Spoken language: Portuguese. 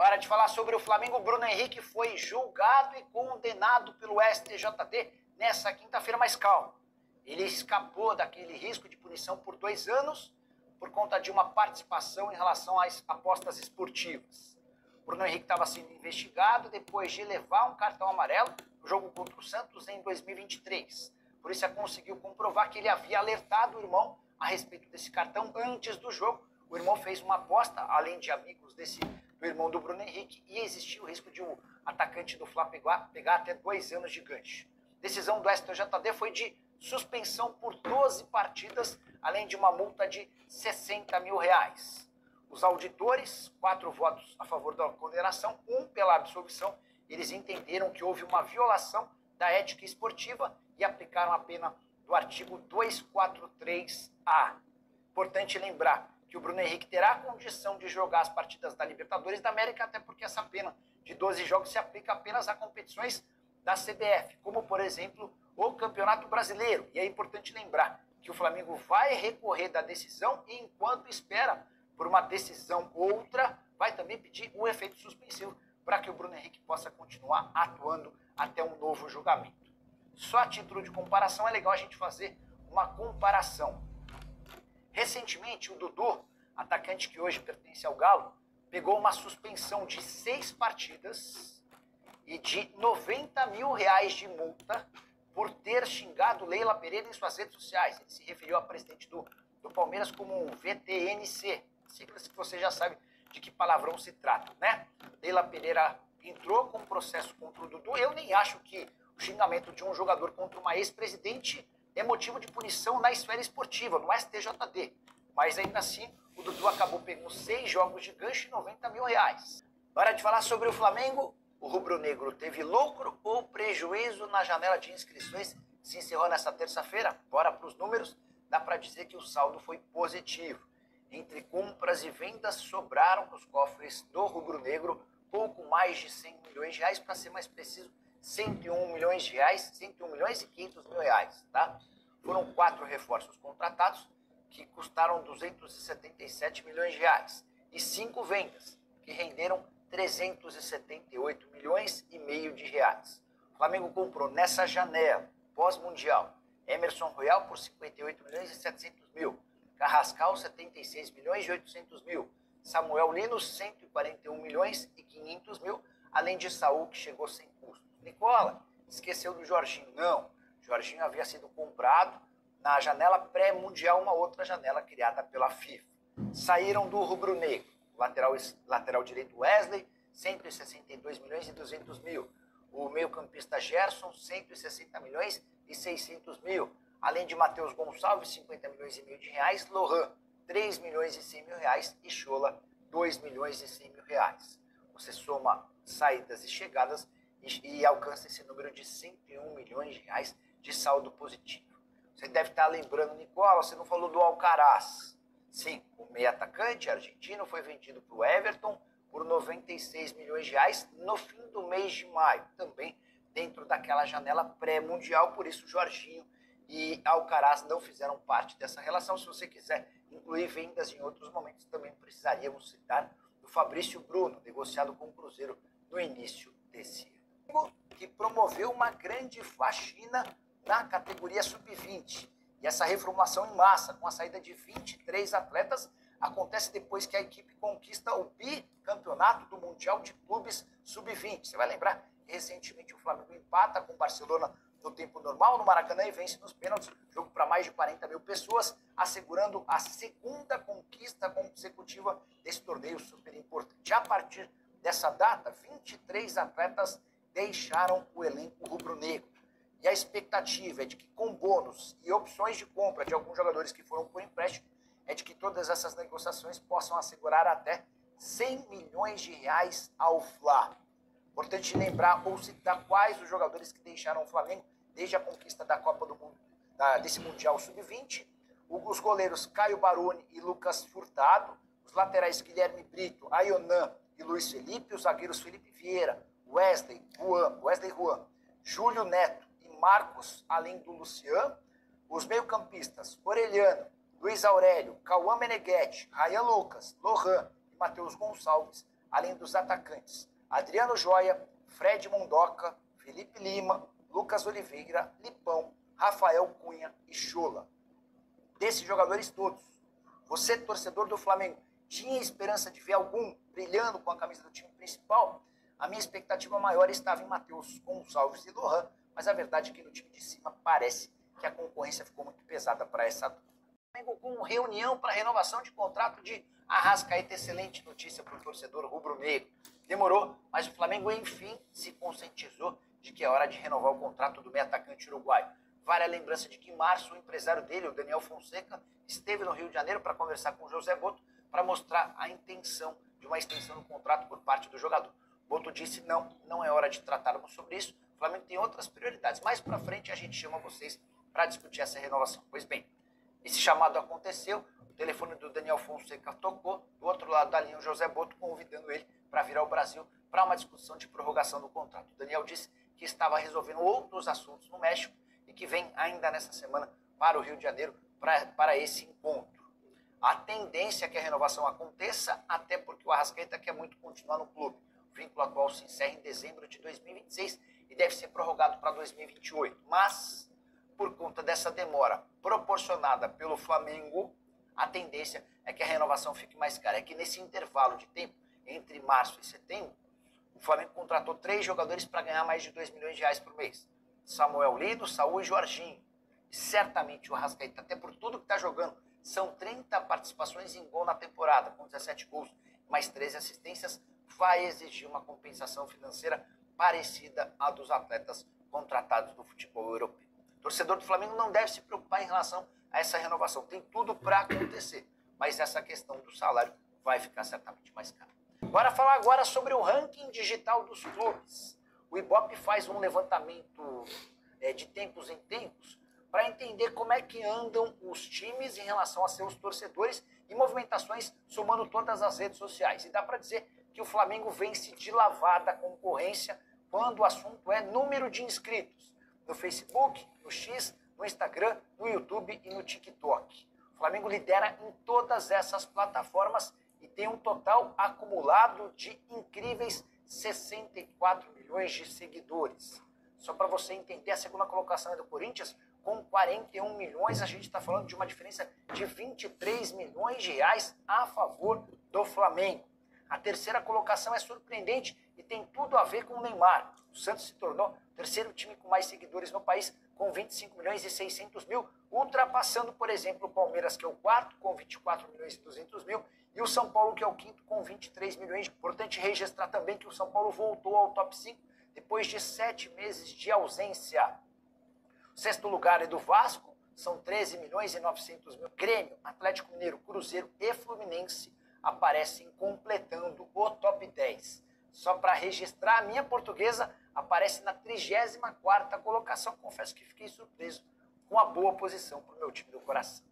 Hora de falar sobre o Flamengo. Bruno Henrique foi julgado e condenado pelo STJD nessa quinta-feira, mas calma. Ele escapou daquele risco de punição por 2 anos por conta de uma participação em relação às apostas esportivas. Bruno Henrique estava sendo investigado depois de levar um cartão amarelo no jogo contra o Santos em 2023. A polícia conseguiu comprovar que ele havia alertado o irmão a respeito desse cartão antes do jogo. O irmão fez uma aposta, além de amigos do irmão do Bruno Henrique, e existia o risco de o atacante do Fla pegar até 2 anos de gancho. Decisão do STJD foi de suspensão por 12 partidas, além de uma multa de R$60 mil. Os auditores, 4 votos a favor da condenação, 1 pela absolvição, eles entenderam que houve uma violação da ética esportiva e aplicaram a pena do artigo 243-A. Importante lembrar que o Bruno Henrique terá a condição de jogar as partidas da Libertadores da América, até porque essa pena de 12 jogos se aplica apenas a competições da CBF, como, por exemplo, o Campeonato Brasileiro. E é importante lembrar que o Flamengo vai recorrer da decisão e, enquanto espera por uma decisão outra, vai também pedir o efeito suspensivo para que o Bruno Henrique possa continuar atuando até um novo julgamento. Só a título de comparação é legal a gente fazer uma comparação. Recentemente, o Dudu, atacante que hoje pertence ao Galo, pegou uma suspensão de 6 partidas e de R$90 mil de multa por ter xingado Leila Pereira em suas redes sociais. Ele se referiu à presidente do Palmeiras como um VTNC, siglas que você já sabe de que palavrão se trata, né? Leila Pereira entrou com um processo contra o Dudu. Eu nem acho que o xingamento de um jogador contra uma ex-presidente é motivo de punição na esfera esportiva, no STJD. Mas ainda assim, o Dudu acabou pegando 6 jogos de gancho e R$90 mil. Hora de falar sobre o Flamengo. O rubro-negro teve lucro ou prejuízo na janela de inscrições que se encerrou nesta terça-feira? Bora para os números. Dá para dizer que o saldo foi positivo. Entre compras e vendas, sobraram nos cofres do rubro-negro pouco mais de R$100 milhões, para ser mais preciso, R$101 milhões, R$101 milhões e R$500 mil, tá? Foram 4 reforços contratados que custaram R$277 milhões e 5 vendas que renderam R$378 milhões e meio de reais. O Flamengo comprou nessa janela pós-mundial Emerson Royal por R$58 milhões e 700 mil, Carrascal 76 milhões e 800 mil, Samuel Lino 141 milhões e 500 mil, além de Saúl, que chegou sem custo. Nicola esqueceu do Jorginho. Não, Jorginho havia sido comprado na janela pré-mundial, uma outra janela criada pela FIFA. Saíram do rubro-negro, lateral direito Wesley, 162 milhões e 200 mil. O meio-campista Gerson, 160 milhões e 600 mil. Além de Matheus Gonçalves, 50 milhões e meio de reais. Lohan, 3 milhões e 100 mil reais. E Chola, 2 milhões e 100 mil reais. Você soma saídas e chegadas e alcança esse número de 101 milhões de reais de saldo positivo. Você deve estar lembrando, Nicola, você não falou do Alcaraz. Sim, o meio-atacante argentino foi vendido para o Everton por 96 milhões de reais no fim do mês de maio, também dentro daquela janela pré-mundial. Por isso, Jorginho e Alcaraz não fizeram parte dessa relação. Se você quiser incluir vendas em outros momentos, também precisaríamos citar o Fabrício Bruno, negociado com o Cruzeiro no início desse ano, que promoveu uma grande faxina na categoria sub-20. E essa reformulação em massa, com a saída de 23 atletas, acontece depois que a equipe conquista o bicampeonato do Mundial de Clubes Sub-20. Você vai lembrar que recentemente o Flamengo empata com o Barcelona no tempo normal, no Maracanã, e vence nos pênaltis, jogo para mais de 40 mil pessoas, assegurando a 2ª conquista consecutiva desse torneio super importante. A partir dessa data, 23 atletas deixaram o elenco rubro-negro. E a expectativa é de que, com bônus e opções de compra de alguns jogadores que foram por empréstimo, é de que todas essas negociações possam assegurar até 100 milhões de reais ao Fla. Importante lembrar ou citar quais os jogadores que deixaram o Flamengo desde a conquista da Copa do Mundo, desse Mundial Sub-20. Os goleiros Caio Baroni e Lucas Furtado, os laterais Guilherme Brito, Ayonan e Luiz Felipe, os zagueiros Felipe Vieira, Wesley Juan, Júlio Neto e Marcos, além do Luciano, os meio-campistas Orelhano, Luiz Aurélio, Cauã Meneghetti, Ryan Lucas, Lohan e Matheus Gonçalves, além dos atacantes Adriano Joia, Fred Mondoca, Felipe Lima, Lucas Oliveira, Lipão, Rafael Cunha e Chola. Desses jogadores todos, você, torcedor do Flamengo, tinha esperança de ver algum brilhando com a camisa do time principal? A minha expectativa maior estava em Matheus Gonçalves e Lohan, mas a verdade é que no time de cima parece que a concorrência ficou muito pesada para essa dupla. O Flamengo com reunião para renovação de contrato de Arrascaeta, excelente notícia para o torcedor rubro-negro. Demorou, mas o Flamengo enfim se conscientizou de que é hora de renovar o contrato do meio atacante uruguaio. Vale a lembrança de que em março o empresário dele, o Daniel Fonseca, esteve no Rio de Janeiro para conversar com o José Boto para mostrar a intenção de uma extensão do contrato por parte do jogador. Boto disse não é hora de tratarmos sobre isso, o Flamengo tem outras prioridades. Mais para frente a gente chama vocês para discutir essa renovação. Pois bem, esse chamado aconteceu, o telefone do Daniel Fonseca tocou, do outro lado da linha o José Boto convidando ele para vir ao Brasil para uma discussão de prorrogação do contrato. O Daniel disse que estava resolvendo outros assuntos no México e que vem ainda nessa semana para o Rio de Janeiro para esse encontro. A tendência é que a renovação aconteça, até porque o Arrascaeta quer muito continuar no clube. O vínculo atual se encerra em dezembro de 2026 e deve ser prorrogado para 2028. Mas, por conta dessa demora proporcionada pelo Flamengo, a tendência é que a renovação fique mais cara. É que nesse intervalo de tempo, entre março e setembro, o Flamengo contratou 3 jogadores para ganhar mais de 2 milhões de reais por mês. Samuel Lido, Saúl e Jorginho. E certamente o Arrascaeta, até por tudo que está jogando, são 30 participações em gol na temporada, com 17 gols, mais 13 assistências, vai exigir uma compensação financeira parecida à dos atletas contratados do futebol europeu. O torcedor do Flamengo não deve se preocupar em relação a essa renovação. Tem tudo para acontecer, mas essa questão do salário vai ficar certamente mais cara. Bora falar agora sobre o ranking digital dos clubes. O Ibope faz um levantamento de tempos em tempos para entender como é que andam os times em relação a seus torcedores e movimentações somando todas as redes sociais. E dá para dizer que o Flamengo vence de lavada a concorrência quando o assunto é número de inscritos no Facebook, no X, no Instagram, no YouTube e no TikTok. O Flamengo lidera em todas essas plataformas e tem um total acumulado de incríveis 64 milhões de seguidores. Só para você entender, a segunda colocação é do Corinthians, com 41 milhões, a gente está falando de uma diferença de 23 milhões de reais a favor do Flamengo. A terceira colocação é surpreendente e tem tudo a ver com o Neymar. O Santos se tornou o terceiro time com mais seguidores no país, com 25 milhões e 600 mil, ultrapassando, por exemplo, o Palmeiras, que é o quarto, com 24 milhões e 200 mil, e o São Paulo, que é o quinto, com 23 milhões. Importante registrar também que o São Paulo voltou ao top 5 depois de 7 meses de ausência. O sexto lugar é do Vasco, são 13 milhões e 900 mil. Grêmio, Atlético Mineiro, Cruzeiro e Fluminense aparecem completando o top 10. Só para registrar, a minha Portuguesa aparece na 34ª colocação. Confesso que fiquei surpreso com a boa posição para o meu time do coração.